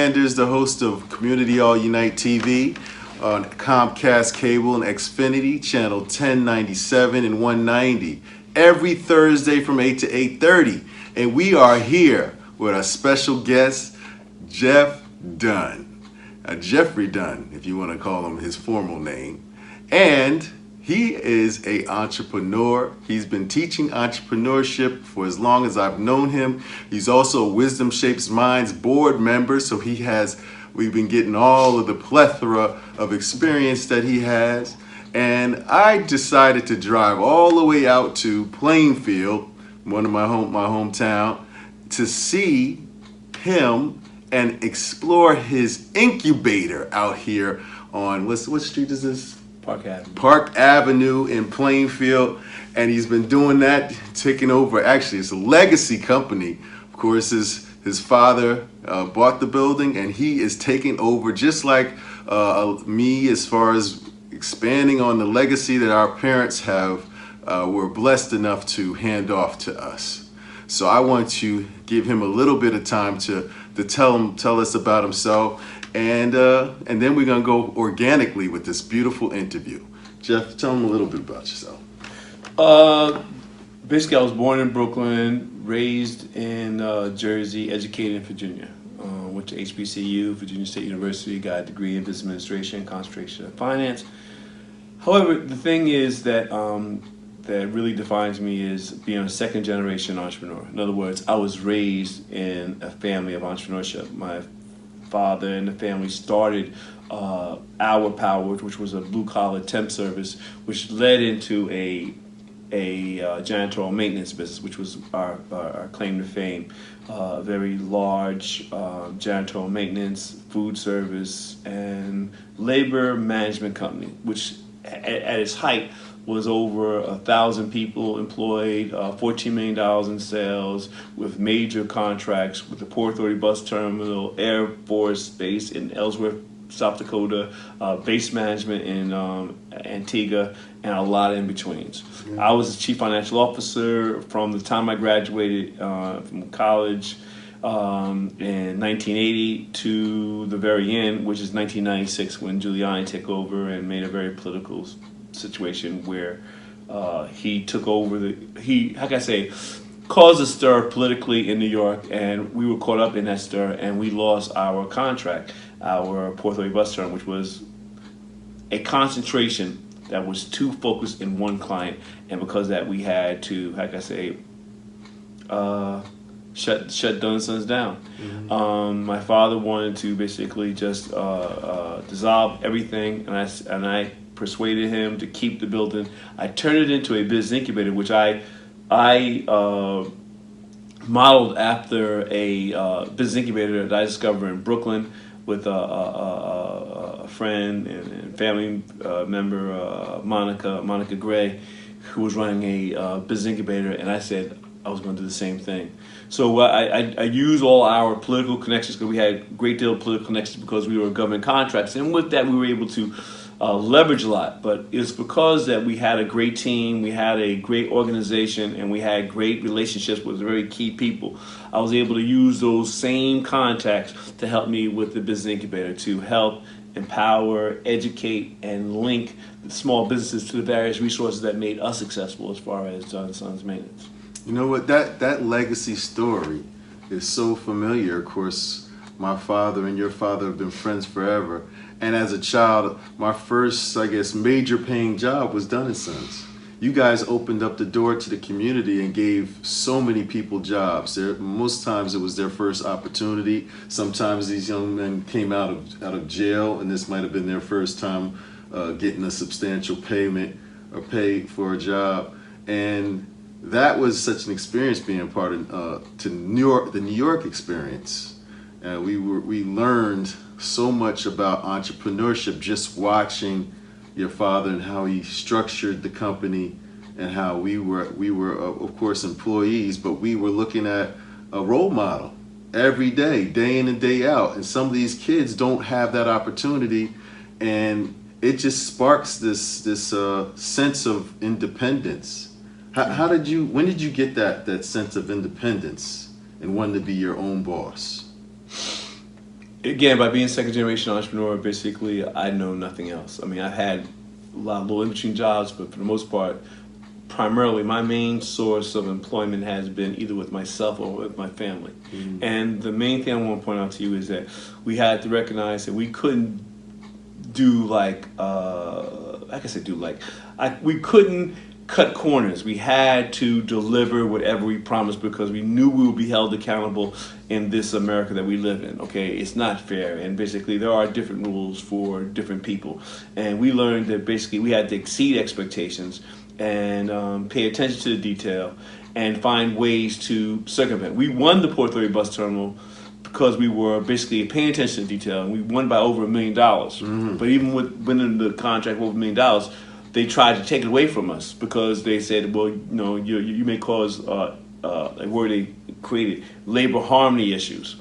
Sanders, the host of Community All Unite TV on Comcast Cable and Xfinity, channel 1097 and 190, every Thursday from 8 to 8:30. And we are here with our special guest, Jeff Dunn. Jeffrey Dunn, if you want to call him his formal name. And he is an entrepreneur. He's been teaching entrepreneurship for as long as I've known him. He's also a Wisdom Shapes Minds board member, so we've been getting all of the plethora of experience that he has. And I decided to drive all the way out to Plainfield, one of my hometown, to see him and explore his incubator out here on, what street is this? Park Avenue in Plainfield. And he's been doing that, taking over. Actually, it's a legacy company. Of course, his father bought the building, and he is taking over, just like me, as far as expanding on the legacy that our parents were blessed enough to hand off to us. So I want to give him a little bit of time to tell us about himself, and then we're gonna go organically with this beautiful interview. Jeff, tell him a little bit about yourself. Basically, I was born in Brooklyn, raised in Jersey, educated in Virginia. Went to HBCU, Virginia State University, got a degree in business administration, concentration in finance. However, the thing is that really defines me is being a second generation entrepreneur. In other words, I was raised in a family of entrepreneurship. My father and the family started Our Power, which was a blue collar temp service, which led into a janitorial maintenance business, which was our claim to fame. Very large janitorial maintenance, food service, and labor management company, which at its height was over 1,000 people employed, $14 million in sales, with major contracts with the Port Authority Bus Terminal, Air Force Base in Ellsworth, South Dakota, base management in Antigua, and a lot in betweens. Yeah. I was the chief financial officer from the time I graduated from college in 1980 to the very end, which is 1996, when Giuliani took over and made a very political situation where he took over caused a stir politically in New York, and we were caught up in that stir, and we lost our contract, our Port Authority Bus Terminal, which was a concentration that was too focused in one client, and because of that we had to, shut Dunn Sons down. Mm-hmm. My father wanted to basically just dissolve everything, and I persuaded him to keep the building. I turned it into a business incubator, which I modeled after a business incubator that I discovered in Brooklyn with a friend and family member, Monica Gray, who was running a business incubator, and I said I was going to do the same thing. So I used all our political connections, because we had a great deal of political connections because we were government contracts, and with that we were able to leverage a lot. But it's because that we had a great team, we had a great organization, and we had great relationships with very key people. I was able to use those same contacts to help me with the business incubator, to help empower, educate, and link the small businesses to the various resources that made us successful as far as Dunn Sons Maintenance. You know what, that legacy story is so familiar. Of course, my father and your father have been friends forever. And as a child, my first, major paying job was Dunn & Sons. You guys opened up the door to the community and gave so many people jobs. Most times it was their first opportunity. Sometimes these young men came out of jail, and this might have been their first time getting a substantial payment or pay for a job. And that was such an experience, being a part of the New York experience. We learned so much about entrepreneurship just watching your father and how he structured the company, and how we were of course employees, but we were looking at a role model every day, day in and day out. And some of these kids don't have that opportunity, and it just sparks this sense of independence. When did you get that sense of independence and wanting to be your own boss? again, by being second generation entrepreneur, basically I know nothing else. I mean, I've had a lot of little in between jobs, but for the most part, primarily my main source of employment has been either with myself or with my family. And the main thing I want to point out to you is that we had to recognize that we couldn't do we couldn't cut corners. We had to deliver whatever we promised because we knew we would be held accountable in this America that we live in. Okay, it's not fair, and basically there are different rules for different people. And we learned that basically we had to exceed expectations and pay attention to the detail and find ways to circumvent. We won the Port Authority bus terminal because we were basically paying attention to detail, and we won by over $1 million. But even with winning the contract over $1 million, they tried to take it away from us because they said, well, you know, you may cause a word they created, labor harmony issues.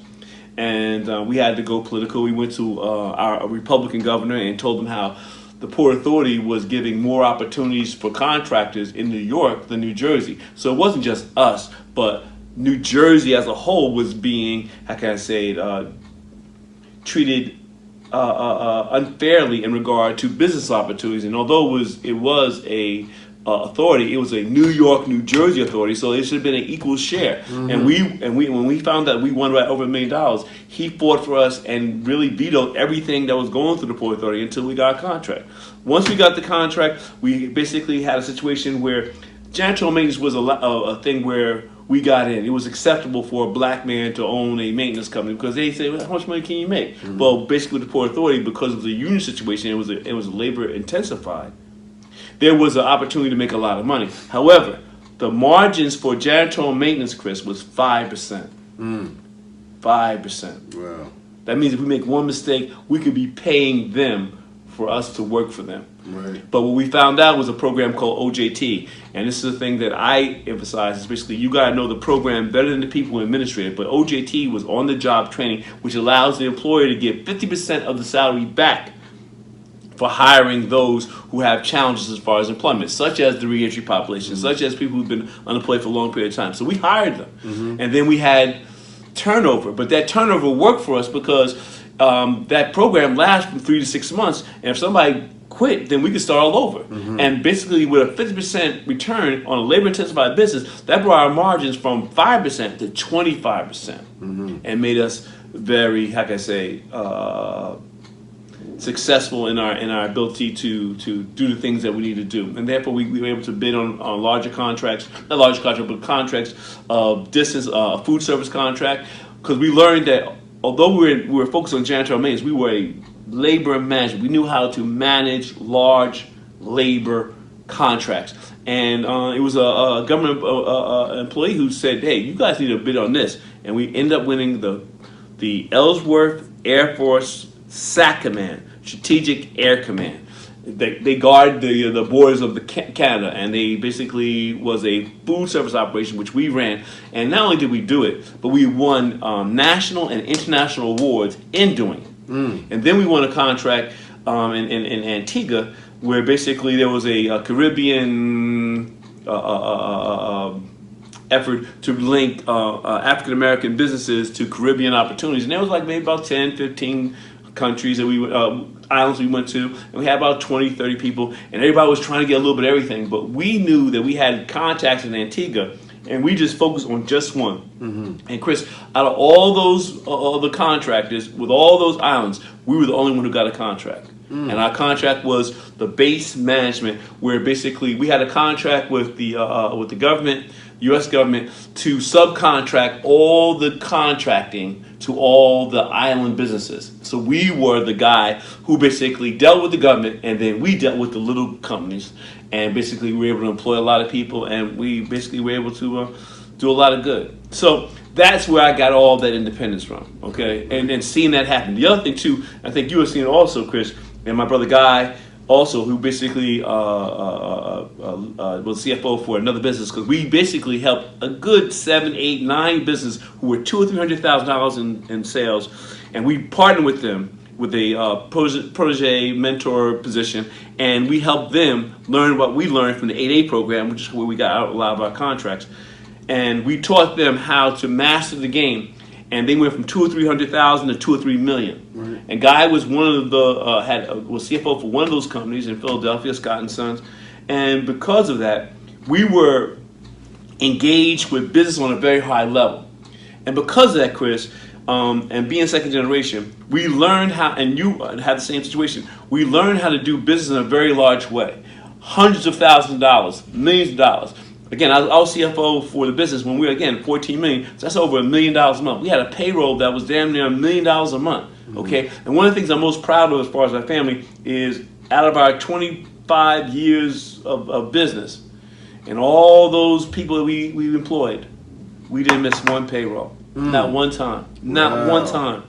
And we had to go political. We went to our Republican governor and told him how the Port Authority was giving more opportunities for contractors in New York than New Jersey. So it wasn't just us, but New Jersey as a whole was being, how can I say it, treated unfairly in regard to business opportunities. And although it was a authority, it was a New York, New Jersey authority, so it should have been an equal share. And when we found that we won by over $1 million, he fought for us and really vetoed everything that was going through the Port Authority until we got a contract. Once we got the contract, we basically had a situation where janitorial maintenance was a thing where we got in. It was acceptable for a black man to own a maintenance company because they say, well, how much money can you make? Well, basically the Port Authority, because of the union situation, it was labor intensified. There was an opportunity to make a lot of money. However, the margins for janitorial maintenance, Chris, was 5%. 5%. Wow. That means if we make one mistake, we could be paying them for us to work for them. Right. But what we found out was a program called OJT. And this is the thing that I emphasize is basically you got to know the program better than the people who administrate it. But OJT was on-the-job training, which allows the employer to get 50% of the salary back for hiring those who have challenges as far as employment, such as the reentry population, such as people who've been unemployed for a long period of time. So we hired them. And then we had turnover. But that turnover worked for us because that program lasts from 3 to 6 months. And if somebody quit, then we could start all over. And basically with a 50% return on a labor-intensified business, that brought our margins from 5% to 25% and made us very, how can I say, successful in our ability to do the things that we need to do. And therefore we were able to bid on larger contracts, not larger contracts, but contracts of distance, food service contract, because we learned that although we were focused on janitorial maintenance, we were a labor management. We knew how to manage large labor contracts. And it was a government employee who said, hey, you guys need to bid on this. And we ended up winning the Ellsworth Air Force SAC Command, Strategic Air Command. They guard the borders of Canada, and they basically was a food service operation which we ran. And not only did we do it, but we won national and international awards in doing it. And then we won a contract in Antigua where basically there was a Caribbean effort to link African American businesses to Caribbean opportunities. And there was like maybe about 10, 15 countries that islands we went to, and we had about 20, 30 people, and everybody was trying to get a little bit of everything. But we knew that we had contacts in Antigua, and we just focused on just one. And Chris, out of all those the contractors with all those islands, we were the only one who got a contract. And our contract was the base management, where basically we had a contract with the government, U.S. government, to subcontract all the contracting to all the island businesses. So we were the guy who basically dealt with the government, and then we dealt with the little companies, and basically we were able to employ a lot of people, and we basically were able to do a lot of good. So that's where I got all that independence from, okay? And seeing that happen. The other thing too, I think you were seeing also, Chris, and my brother Guy also, who basically was CFO for another business, because we basically helped a good 7, 8, 9 businesses who were $200,000 or $300,000 in sales, and we partnered with them with a protege mentor position, and we helped them learn what we learned from the 8A program, which is where we got out a lot of our contracts, and we taught them how to master the game. and they went from 200,000 or 300,000 to 2 or 3 million. Right. And Guy was one of the was CFO for one of those companies in Philadelphia, Scott and Sons, and because of that, we were engaged with business on a very high level. And because of that, Chris, and being second generation, we learned how, and you had the same situation, we learned how to do business in a very large way. Hundreds of thousands of dollars, millions of dollars. Again, I was CFO for the business when we were, again, 14 million, so that's over $1 million a month. We had a payroll that was damn near $1 million a month, okay? And one of the things I'm most proud of as far as our family is out of our 25 years of business and all those people that we employed, we didn't miss one payroll. Not one time. Not one time.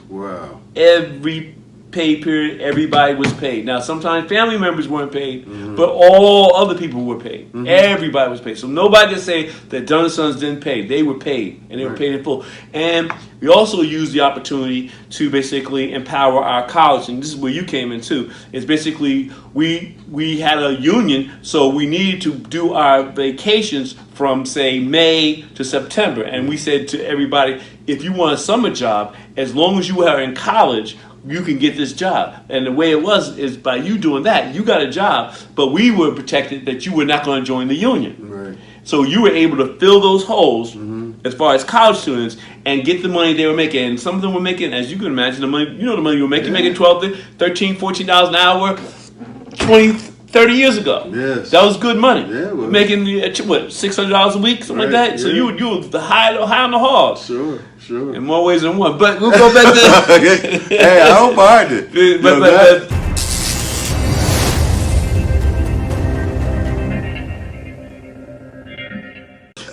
Wow. Every pay period, everybody was paid. Now, sometimes family members weren't paid, but all other people were paid. Everybody was paid. So nobody can say that Dunn & Sons didn't pay. They were paid, and they were paid in full. And we also used the opportunity to basically empower our college, and this is where you came in too, is basically we had a union, so we needed to do our vacations from, say, May to September. And we said to everybody, if you want a summer job, as long as you are in college, you can get this job. And the way it was is by you doing that, you got a job, but we were protected that you were not going to join the union. Right. So you were able to fill those holes as far as college students and get the money they were making. And some of them were making, as you can imagine, the money, you know the money you were making, making $12, $13, $14 an hour, 20, 30 years ago. Yes. That was good money. Yeah, it was. Making, what, $600 a week, something like that? So you were the high on the hog. Sure. In more ways than one. But we'll go back to... Hey, I don't mind it.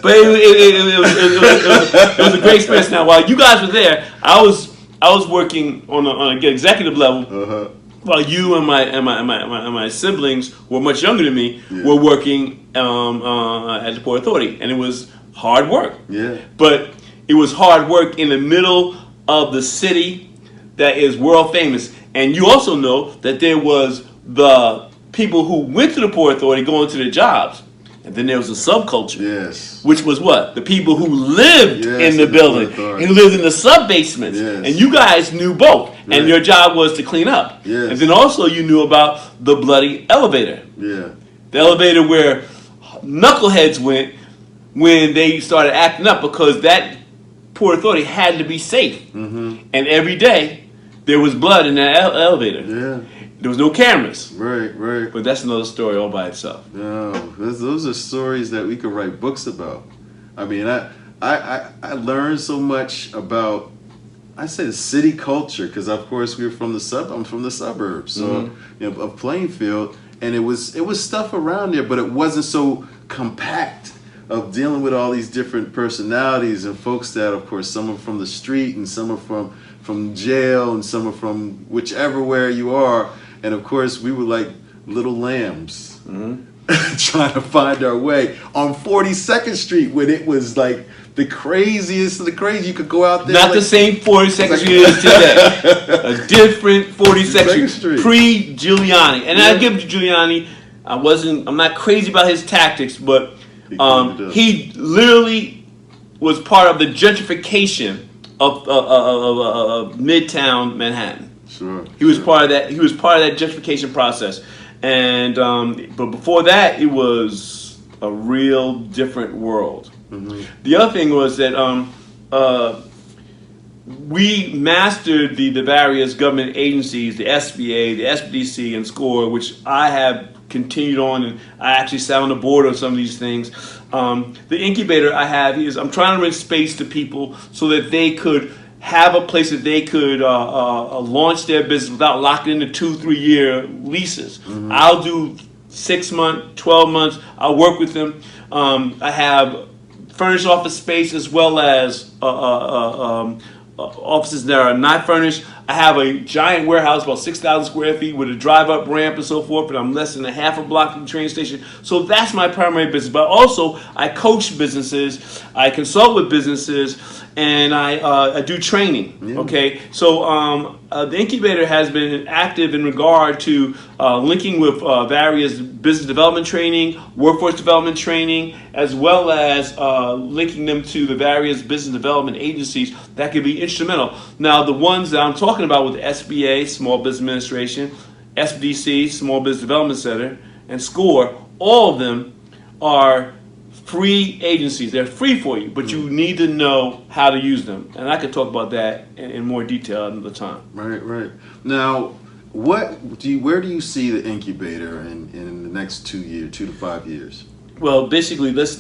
But it was a great experience. Now, while you guys were there, I was working on an executive level, while you and my siblings who were much younger than me were working at the Port Authority, and it was hard work. Yeah. But it was hard work in the middle of the city that is world famous, and you also know that there was the people who went to the Port Authority going to their jobs. And then there was a subculture, Yes. which was what? The people who lived Yes, in the building, authority. who lived in the sub-basements. Yes. And you guys knew both. Right. And your job was to clean up. Yes. And then also you knew about the bloody elevator. Yeah. The elevator where knuckleheads went when they started acting up, because that Port Authority had to be safe. And every day there was blood in that elevator. Yeah. There was no cameras. Right. But that's another story all by itself. No, those are stories that we could write books about. I mean, I learned so much about, I say, the city culture, because of course I'm from the suburbs, so of Plainfield, and it was stuff around there, but it wasn't so compact, of dealing with all these different personalities and folks that, of course, some are from the street and some are from jail and some are from whichever where you are. And of course, we were like little lambs trying to find our way on 42nd Street when it was like the craziest of the crazy. You could go out there. Not the same 42nd Street as today. A different 42nd Street. Pre-Giuliani. And I give it to Giuliani. I'm not crazy about his tactics, but he literally was part of the gentrification of Midtown Manhattan. Sure. He was part of that. He was part of that gentrification process, and but before that, it was a real different world. The other thing was that we mastered the various government agencies, the SBA, the SBDC, and SCORE, which I have continued on, and I actually sat on the board of some of these things. The incubator I have is I'm trying to rent space to people so that they could have a place that they could launch their business without locking into 2-3 year leases. I'll do 6 months, 12 months. I'll work with them. I have furnished office space as well as offices that are not furnished. I have a giant warehouse, about 6,000 square feet, with a drive-up ramp and so forth, but I'm less than a half a block from the train station. So that's my primary business. But also, I coach businesses, I consult with businesses, and I do training. Yeah. Okay, so the incubator has been active in regard to linking with various business development training, workforce development training, as well as linking them to the various business development agencies that could be instrumental. Now, the ones that I'm talking about with the SBA, Small Business Administration, SBDC, Small Business Development Center, and SCORE, all of them are free agencies. They're free for you, but you need to know how to use them. And I could talk about that in more detail another time. Right. Now, where do you see the incubator in the next 2 to 5 years? Well, basically, let's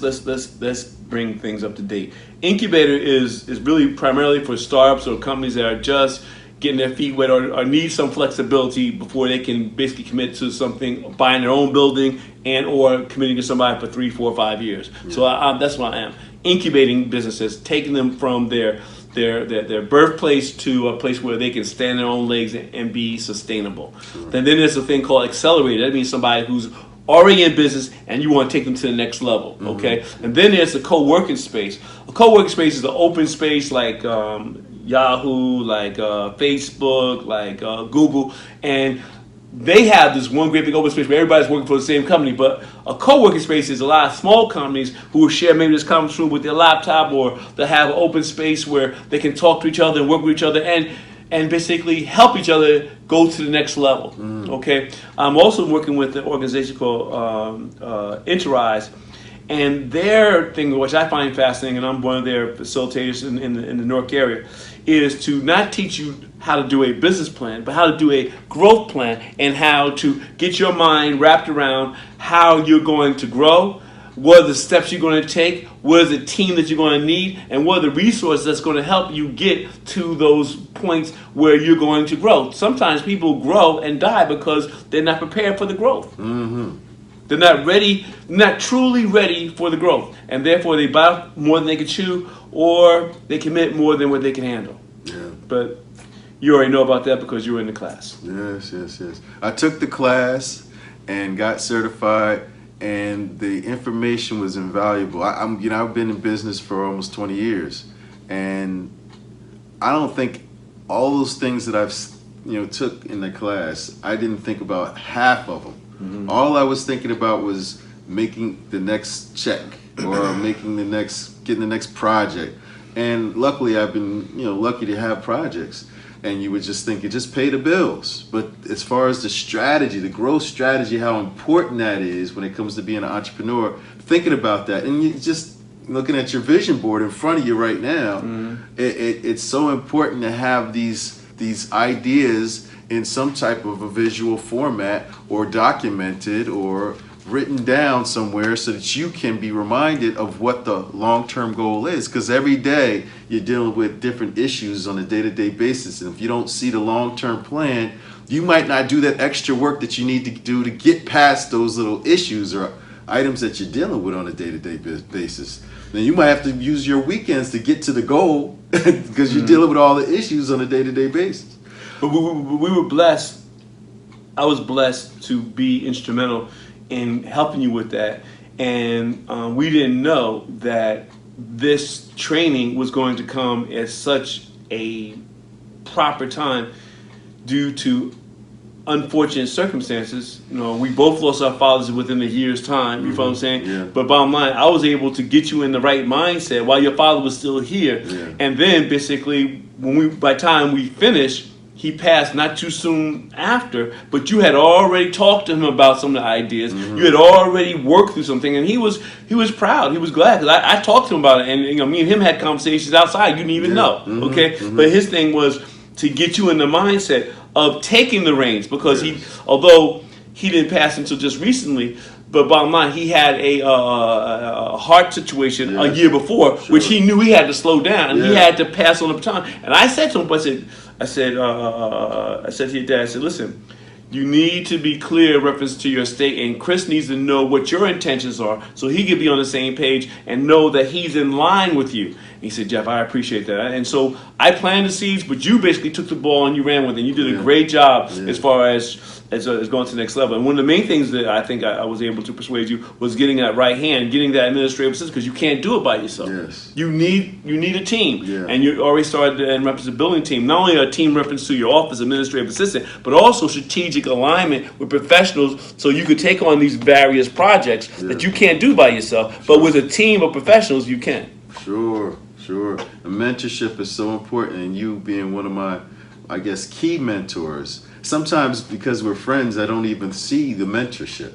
bring things up to date. Incubator is really primarily for startups or companies that are just getting their feet wet or need some flexibility before they can basically commit to something, buying their own building and or committing to somebody for 3, 4, 5 years. Yeah. So that's what I am. Incubating businesses, taking them from their birthplace to a place where they can stand on their own legs and be sustainable. Sure. Then there's a thing called accelerator. That means somebody who's already in business and you want to take them to the next level, okay? And then there's a co-working space. A co-working space is an open space like Yahoo, like Facebook, like Google, and they have this one great big open space where everybody's working for the same company. But a co-working space is a lot of small companies who will share maybe this conference room with their laptop, or they have an open space where they can talk to each other and work with each other and basically help each other go to the next level. Okay, I'm also working with an organization called Enterprise. And their thing, which I find fascinating, and I'm one of their facilitators in the Newark area, is to not teach you how to do a business plan, but how to do a growth plan and how to get your mind wrapped around how you're going to grow, what are the steps you're going to take, what is the team that you're going to need, and what are the resources that's going to help you get to those points where you're going to grow. Sometimes people grow and die because they're not prepared for the growth. They're not ready, not truly ready for the growth. And therefore they bite more than they can chew, or they commit more than what they can handle. Yeah. But you already know about that because you were in the class. Yes. I took the class and got certified, and the information was invaluable. I've been in business for almost 20 years, and I don't think all those things that I've took in the class, I didn't think about half of them. All I was thinking about was making the next check or getting the next project. And luckily I've been, lucky to have projects. And you would just think it just pay the bills. But as far as the strategy, the growth strategy, how important that is when it comes to being an entrepreneur, thinking about that, and you just looking at your vision board in front of you right now, it's so important to have these ideas in some type of a visual format, or documented or written down somewhere, so that you can be reminded of what the long-term goal is. Because every day you're dealing with different issues on a day-to-day basis, and if you don't see the long-term plan, you might not do that extra work that you need to do to get past those little issues or items that you're dealing with on a day-to-day basis. Then you might have to use your weekends to get to the goal because you're dealing with all the issues on a day-to-day basis. But we were blessed. I was blessed to be instrumental in helping you with that. And we didn't know that this training was going to come at such a proper time due to unfortunate circumstances. We both lost our fathers within a year's time. You feel what I'm saying? Yeah. But bottom line, I was able to get you in the right mindset while your father was still here. Yeah. And then basically, by the time we finished, he passed not too soon after, but you had already talked to him about some of the ideas. You had already worked through something, and he was proud. He was glad, because I talked to him about it, and me and him had conversations outside. You didn't even know, okay? But his thing was to get you in the mindset of taking the reins, because although he didn't pass until just recently, but bottom line, he had a heart situation a year before, which he knew he had to slow down, and he had to pass on the baton. And I said to him, I said to your dad, I said, listen, you need to be clear in reference to your estate, and Chris needs to know what your intentions are so he can be on the same page and know that he's in line with you. And he said, Jeff, I appreciate that. And so I planted the seeds, but you basically took the ball and you ran with it. And you did a great job as far as as going to the next level. And one of the main things that I think I was able to persuade you was getting that right hand, getting that administrative assistant, because you can't do it by yourself. Yes. You need a team. Yeah. And you already started in reference to building a team. Not only a team reference to your office administrative assistant, but also strategic alignment with professionals so you could take on these various projects that you can't do by yourself. But with a team of professionals, you can. Sure. And mentorship is so important, and you being one of my, I guess, key mentors. Sometimes because we're friends, I don't even see the mentorship.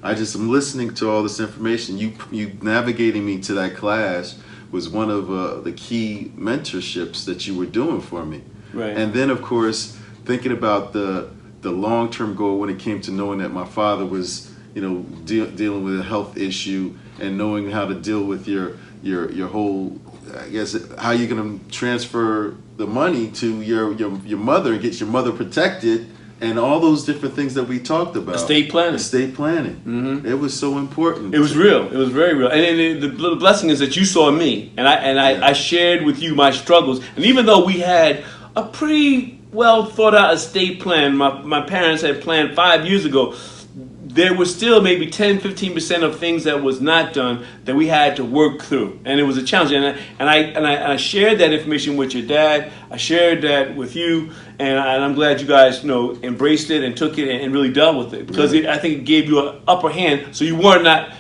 I just am listening to all this information. You navigating me to that class was one of the key mentorships that you were doing for me. Right. And then, of course, thinking about the long-term goal when it came to knowing that my father was, dealing with a health issue, and knowing how to deal with your whole, I guess, how you're going to transfer the money to your mother and get your mother protected, and all those different things that we talked about. Estate planning. It was so important. It was real. It was very real. And the blessing is that you saw me, and I shared with you my struggles. And even though we had a pretty well thought out estate plan, my parents had planned 5 years ago, there was still maybe 10-15% of things that was not done that we had to work through, and it was a challenge. And I shared that information with your dad. I shared that with you, and I'm glad you guys embraced it and took it and really dealt with it, because I think it gave you an upper hand, so you were not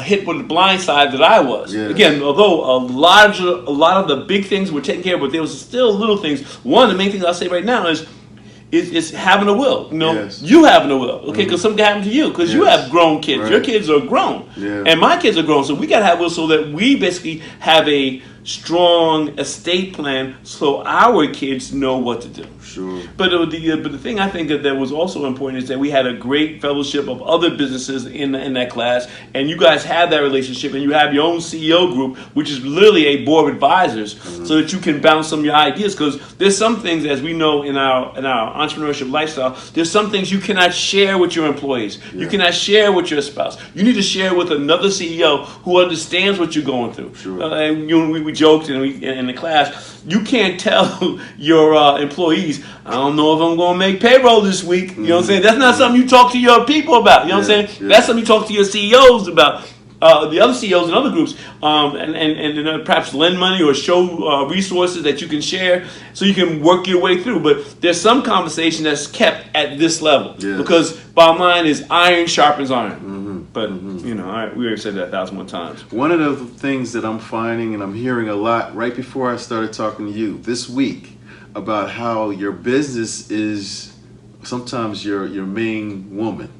hit with the blind side that I was. Yes. Again, although a lot of the big things were taken care of, but there was still little things. One of the main things I'll say right now is having a will. Yes. You having a will, okay? Because something happened to you, because you have grown kids. Right. Your kids are grown, and my kids are grown. So we got to have a will so that we basically have a strong estate plan, so our kids know what to do. Sure. But the thing I think that was also important is that we had a great fellowship of other businesses in that class, and you guys have that relationship, and you have your own CEO group, which is literally a board of advisors, so that you can bounce some of your ideas. Because there's some things, as we know in our entrepreneurship lifestyle, there's some things you cannot share with your employees. You cannot share with your spouse. You need to share with another CEO who understands what you're going through. Sure. And we joked in the class, you can't tell your employees, I don't know if I'm going to make payroll this week. You know what I'm saying? That's not something you talk to your people about. You know what I'm saying? Yeah. That's something you talk to your CEOs about. The other CEOs in other groups, and perhaps lend money or show resources that you can share so you can work your way through. But there's some conversation that's kept at this level, because bottom line is iron sharpens iron. But we already said that 1,001 times. One of the things that I'm finding and I'm hearing a lot right before I started talking to you this week about how your business is sometimes your main woman.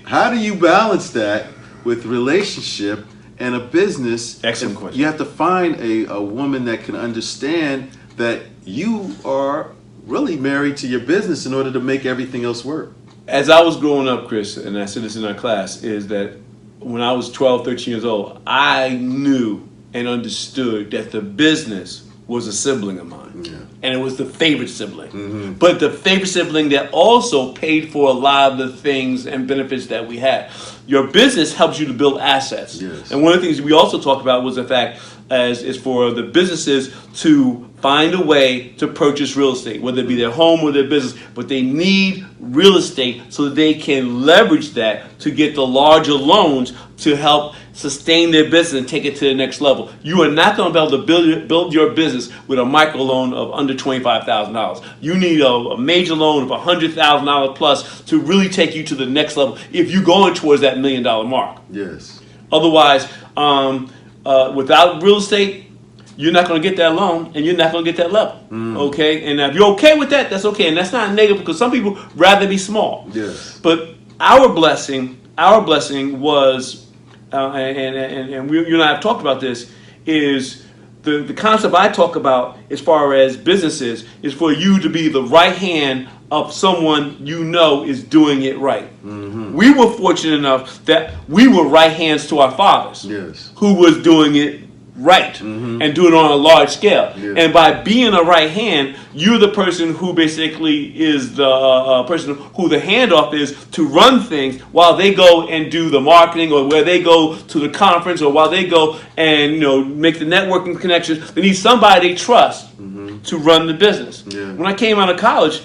How do you balance that with relationship and a business? Excellent question. You have to find a woman that can understand that you are really married to your business in order to make everything else work. As I was growing up, Chris, and I said this in our class, is that when I was 12, 13 years old, I knew and understood that the business was a sibling of mine. Yeah. And it was the favorite sibling. But the favorite sibling that also paid for a lot of the things and benefits that we had. Your business helps you to build assets. Yes. And one of the things we also talked about was the fact is for the businesses to find a way to purchase real estate, whether it be their home or their business, but they need real estate so that they can leverage that to get the larger loans to help sustain their business and take it to the next level. You are not going to be able to build your business with a microloan of under $25,000. You need a major loan of $100,000 plus to really take you to the next level if you're going towards that $1 million mark. Yes. Otherwise, without real estate, you're not going to get that loan and you're not going to get that level. Okay? And if you're okay with that, that's okay. And that's not negative, because some people rather be small. Yes. But our blessing was, and you and I have talked about this, is the concept I talk about as far as businesses is for you to be the right hand of someone you know is doing it right. We were fortunate enough that we were right hands to our fathers, who was doing it right and doing it on a large scale. And by being a right hand, you're the person who basically is the person who the handoff is to run things while they go and do the marketing, or where they go to the conference, or while they go and make the networking connections. They need somebody they trust to run the business. When I came out of college,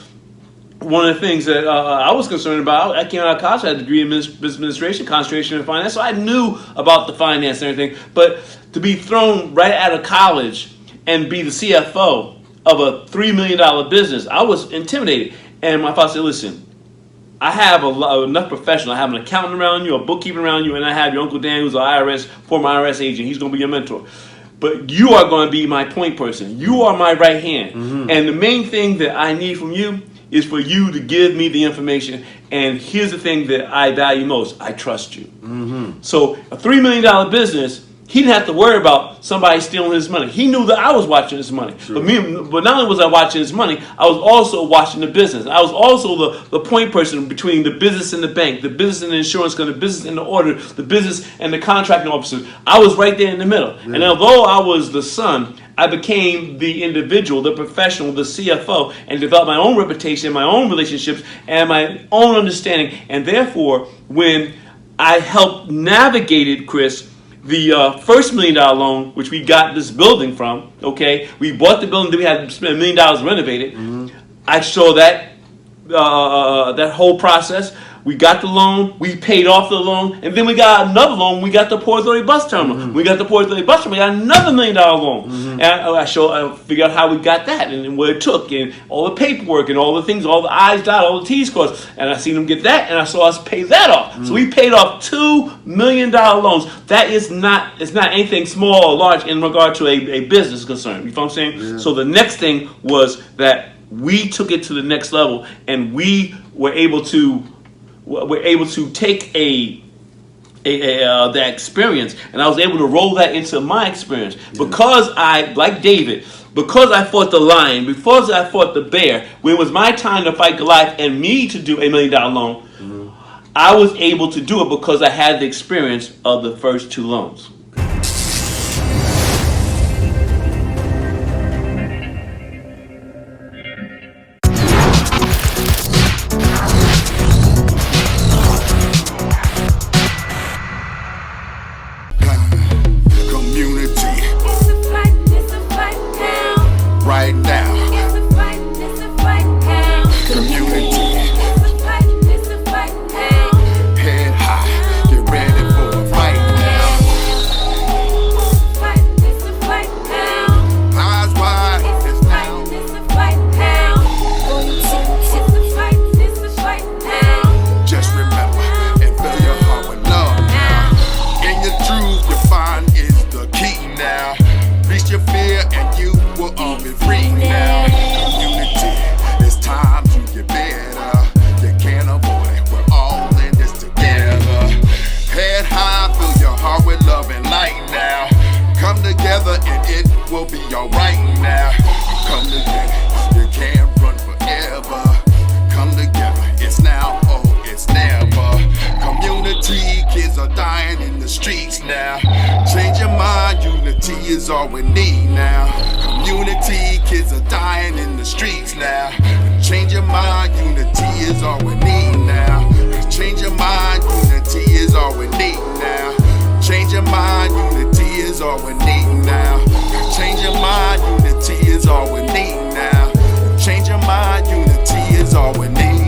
one of the things that I was concerned about, I came out of college, I had a degree in business administration, concentration in finance, so I knew about the finance and everything. But to be thrown right out of college and be the CFO of a $3 million business, I was intimidated. And my father said, listen, I have enough professionals. I have an accountant around you, a bookkeeper around you, and I have your Uncle Dan, who's an former IRS agent. He's going to be your mentor. But you are going to be my point person. You are my right hand. Mm-hmm. And the main thing that I need from you is for you to give me the information. And here's the thing that I value most. I trust you. Mm-hmm. So a $3 million business, he didn't have to worry about somebody stealing his money. He knew that I was watching his money. Sure. But not only was I watching his money, I was also watching the business. I was also the point person between the business and the bank, the business and the insurance company, the business and the auditor, the business and the contracting officer. I was right there in the middle. Yeah. And although I was the son, I became the individual, the professional, the CFO, and developed my own reputation, my own relationships, and my own understanding. And therefore, when I helped navigated, Chris, the first $1 million loan, which we got this building from, okay, we bought the building, then we had to spend $1 million to renovate it. Mm-hmm. I saw that that whole process. We got the loan, we paid off the loan, and then we got another loan. We got the Port Authority bus terminal. Mm-hmm. We got the Port Authority bus terminal. We got another $1 million loan. Mm-hmm. And I figured out how we got that and what it took, and all the paperwork and all the things, all the I's dotted, all the T's crossed. And I seen them get that, and I saw us pay that off. Mm-hmm. So we paid off $2 million loans. That is not, it's not anything small or large in regard to a business concern. You know what I'm saying? Yeah. So the next thing was that we took it to the next level, and we were able to take that experience, and I was able to roll that into my experience. Yeah. Because I, like David, because I fought the lion, because I fought the bear, when it was my time to fight Goliath and me to do $1 million loan, mm-hmm. I was able to do it because I had the experience of the first 2 loans. All we need now. Community, kids are dying in the streets now. Change your mind, unity is all we need now. Change your mind, unity is all we need now. Change your mind, unity is all we need now. Change your mind, unity is all we need now. Change your mind, unity is all we need.